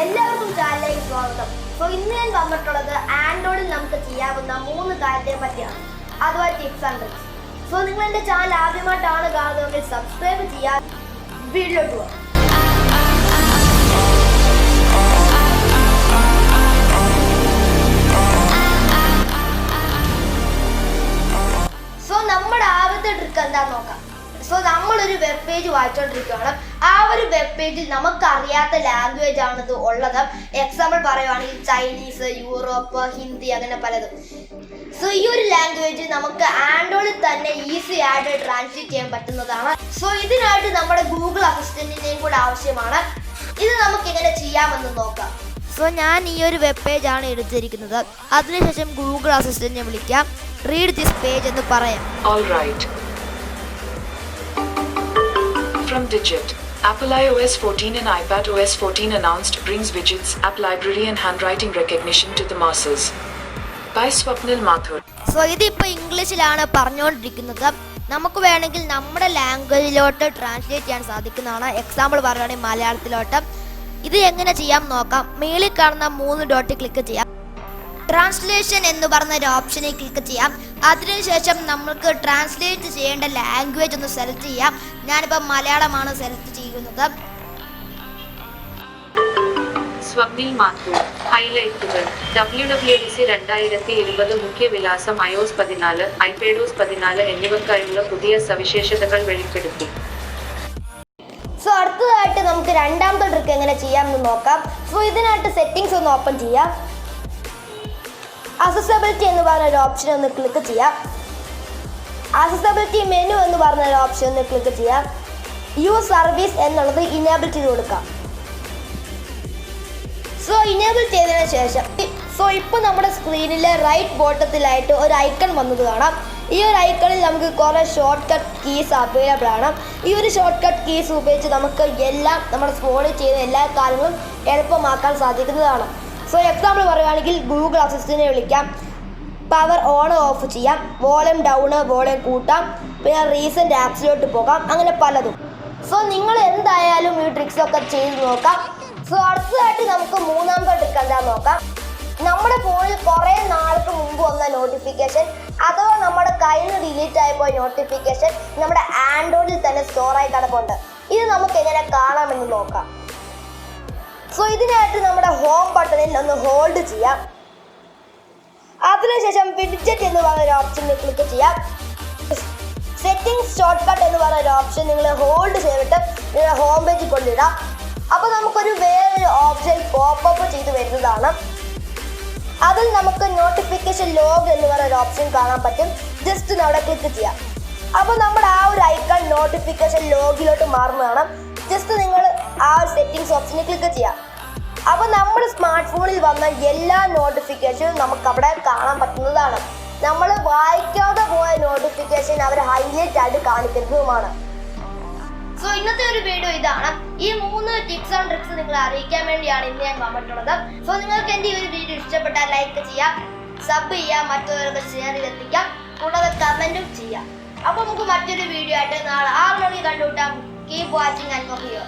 എല്ലാവർക്കും ചാനലിലേക്ക് സ്വാഗതം. ഇന്ന് ഞാൻ വന്നിട്ടുള്ളത് ആൻഡ്രോയിഡിൽ നമുക്ക് ചെയ്യാവുന്ന 3 കാര്യത്തെ പറ്റിയാണ്. അതുപോലെ ടിപ്സ് ആൻഡ് ട്രിക്സ്. നിങ്ങൾ എൻ്റെ ചാനൽ ആദ്യമായിട്ടാണ് കാണുന്നതെങ്കിൽ സബ്സ്ക്രൈബ് ചെയ്യാൻ വീഡിയോട്ട് പോകാം. നമ്മുടെ ആദ്യത്തെ ട്രിക്ക് എന്താന്ന് നോക്കാം. നമ്മളൊരു വെബ് പേജ് വായിച്ചുകൊണ്ടിരിക്കുകയാണ്. ആ ഒരു വെബ് പേജിൽ നമുക്കറിയാത്ത ലാംഗ്വേജ് ആണ് ഇത് ഉള്ളത്. എക്സാമ്പിൾ പറയുവാണെങ്കിൽ ചൈനീസ്, യൂറോപ്പ്, ഹിന്ദി, അങ്ങനെ പലതും. ഈ ഒരു ലാംഗ്വേജ് നമുക്ക് ആൻഡ്രോയിഡിൽ തന്നെ ഈസി ആയിട്ട് ട്രാൻസ്ലേറ്റ് ചെയ്യാൻ പറ്റുന്നതാണ്. ഇതിനായിട്ട് നമ്മുടെ ഗൂഗിൾ അസിസ്റ്റന്റിനെയും കൂടെ ആവശ്യമാണ്. ഇത് നമുക്ക് എങ്ങനെ ചെയ്യാമെന്ന് നോക്കാം. ഞാൻ ഈ ഒരു വെബ് പേജ് ആണ് എടുത്തിരിക്കുന്നത്. അതിനുശേഷം ഗൂഗിൾ അസിസ്റ്റന്റിനെ വിളിക്കാം. റീഡ് ദിസ് പേജ് എന്ന് പറയാം. From Digit, Apple iOS 14 and iPadOS 14 announced brings widgets, app library and handwriting recognition to the masses. By Swapnil Mathur. ഇതിപ്പോൾ ഇംഗ്ലീഷിലാണ് പറഞ്ഞുകൊണ്ടിരിക്കുന്നത്. നമുക്ക് വേണമെങ്കിൽ നമ്മുടെ ലാംഗ്വേജിലോട്ട് ട്രാൻസ്ലേറ്റ് ചെയ്യാൻ സാധിക്കുന്നതാണ്. എക്സാമ്പിൾ പറയുകയാണെങ്കിൽ മലയാളത്തിലോട്ട്. ഇത് എങ്ങനെ ചെയ്യാം നോക്കാം. മേളിൽ കാണുന്ന 3 ഡോട്ട് ക്ലിക്ക് ചെയ്യാം. ട്രാൻസ്ലേഷൻ എന്ന് പറഞ്ഞ ഒരു ഓപ്ഷനിൽ ക്ലിക്ക് ചെയ്യാം. അതിനുശേഷം നമുക്ക് ട്രാൻസ്ലേറ്റ് ചെയ്യേണ്ട ലാംഗ്വേജ് ഒന്ന് സെലക്ട് ചെയ്യാം. ഞാനിപ്പോൾ മലയാളമാണ് സെലക്ട് ചെയ്യുന്നത്. Swapnil Mathur. ഹൈലൈറ്റുകൾ. WWDC 2020 മുഖ്യവിലാസം iOS 14, iPadOS 14 എന്നിവയ്ക്കായുള്ള പുതിയ സവിശേഷതകൾ വെളിപ്പെടുത്തി. അടുത്തതായിട്ട് നമുക്ക് രണ്ടാമത്തെ ട്രിക്ക് എങ്ങനെ ചെയ്യാമെന്ന് നോക്കാം. ഇതിനായിട്ട് സെറ്റിംഗ്സ് ഒന്ന് ഓപ്പൺ ചെയ്യാം. അക്സസിബിലിറ്റി എന്ന് പറഞ്ഞ ഒരു ഓപ്ഷൻ ഒന്ന് ക്ലിക്ക് ചെയ്യാം. അക്സസിബിലിറ്റി മെനു എന്ന് പറഞ്ഞ ഒരു ഓപ്ഷൻ ഒന്ന് ക്ലിക്ക് ചെയ്യാം. യൂസ് സർവീസ് എന്നുള്ളത് ഇനേബിൾ ചെയ്ത് കൊടുക്കാം. ഇനേബിൾ ചെയ്തതിനു ശേഷം ഇപ്പോൾ നമ്മുടെ സ്ക്രീനിലെ റൈറ്റ് ബോട്ടത്തിലായിട്ട് ഒരു ഐക്കൺ വന്നത് കാണാം. ഈ ഒരു ഐക്കണിൽ നമുക്ക് കുറേ ഷോർട്ട് കട്ട് കീസ് അവൈലബിൾ ആണ്. ഈ ഒരു ഷോർട്ട് കട്ട് കീസ് ഉപയോഗിച്ച് നമുക്ക് എല്ലാം നമ്മുടെ ഫോണിൽ ചെയ്യുന്ന എല്ലാ കാര്യങ്ങളും എളുപ്പമാക്കാൻ സാധിക്കുന്നതാണ്. എക്സാമ്പിൾ പറയുകയാണെങ്കിൽ ഗൂഗിൾ അസിസ്റ്റന്റിനെ വിളിക്കാം. പവർ ഓൺ ഓഫ് ചെയ്യാം. വോളിയം ഡൗൺ, വോളിയം കൂട്ടാം. പിന്നെ റീസെൻ്റ് ആപ്സിലോട്ട് പോകാം. അങ്ങനെ പലതും. നിങ്ങൾ എന്തായാലും ഈ ട്രിക്സൊക്കെ ചെയ്ത് നോക്കാം. അടുത്തതായിട്ട് നമുക്ക് മൂന്നാമത്തെ ട്രിക്ക് എന്താണെന്ന് നോക്കാം. നമ്മുടെ ഫോണിൽ കുറേ നാൾക്ക് മുമ്പ് വന്ന നോട്ടിഫിക്കേഷൻ അഥവാ നമ്മുടെ കയ്യിൽ നിന്ന് ഡിലീറ്റ് ആയിപ്പോയ നോട്ടിഫിക്കേഷൻ നമ്മുടെ ആൻഡ്രോയിഡിൽ തന്നെ സ്റ്റോറായി കിടപ്പുണ്ട്. ഇത് നമുക്ക് എങ്ങനെ കാണാമെന്ന് നോക്കാം. ഇതിനായിട്ട് നമ്മുടെ ഹോം ബട്ടണിൽ ഒന്ന് ഹോൾഡ് ചെയ്യാം. അതിനുശേഷം വിഡ്ജറ്റ് എന്ന് പറഞ്ഞൊരു ഓപ്ഷനിൽ ക്ലിക്ക് ചെയ്യാം. സെറ്റിംഗ്സ് ഷോർട്ട് കട്ട് എന്ന് പറഞ്ഞൊരു ഓപ്ഷൻ നിങ്ങൾ ഹോൾഡ് ചെയ്തിട്ട് നിങ്ങളുടെ ഹോം പേജിൽ കൊണ്ടിടാം. അപ്പോൾ നമുക്കൊരു വേറൊരു ഓപ്ഷൻ പോപ്പപ്പ് ചെയ്ത് വരുന്നതാണ്. അതിൽ നമുക്ക് നോട്ടിഫിക്കേഷൻ ലോഗ് എന്ന് പറഞ്ഞൊരു ഓപ്ഷൻ കാണാൻ പറ്റും. ജസ്റ്റ് അവിടെ ക്ലിക്ക് ചെയ്യാം. അപ്പോൾ നമ്മുടെ ആ ഒരു ഐക്കൺ നോട്ടിഫിക്കേഷൻ ലോഗിലോട്ട് മാറുന്നതാണ്. ജസ്റ്റ് നിങ്ങൾ ആ ഒരു സെറ്റിംഗ്സ് ഓപ്ഷനിൽ ക്ലിക്ക് ചെയ്യാം. അപ്പോൾ നമ്മുടെ സ്മാർട്ട് ഫോണിൽ വന്ന എല്ലാ നോട്ടിഫിക്കേഷനും നമുക്ക് അവിടെ കാണാൻ പറ്റുന്നതാണ്. നമ്മൾ വായിക്കാതെ പോയ നോട്ടിഫിക്കേഷൻ അവർ ഹൈലൈറ്റ് ആയിട്ട് കാണിക്കുന്നതുമാണ്. ഇന്നത്തെ ഒരു വീഡിയോ ഇതാണ്. ഈ 3 ടിപ്സ് ആൻഡ് ട്രിക്സ് നിങ്ങളെ അറിയിക്കാൻ വേണ്ടിയാണ് ഇന്ന് ഞാൻ വന്നിട്ടുള്ളത്. നിങ്ങൾക്ക് എൻ്റെ ഈ ഒരു വീഡിയോ ഇഷ്ടപ്പെട്ടാൽ ലൈക്ക് ചെയ്യാം, സബ് ചെയ്യാം, മറ്റുള്ളവർക്ക് ഷെയർ ചെയ്തെത്തിക്കാം, കൂടാതെ കമൻറ്റും ചെയ്യാം. അപ്പോൾ നമുക്ക് മറ്റൊരു വീഡിയോ ആയിട്ട് നാളെ 6 മണിക്ക് കണ്ടുമുട്ടാം. Keep watching and here.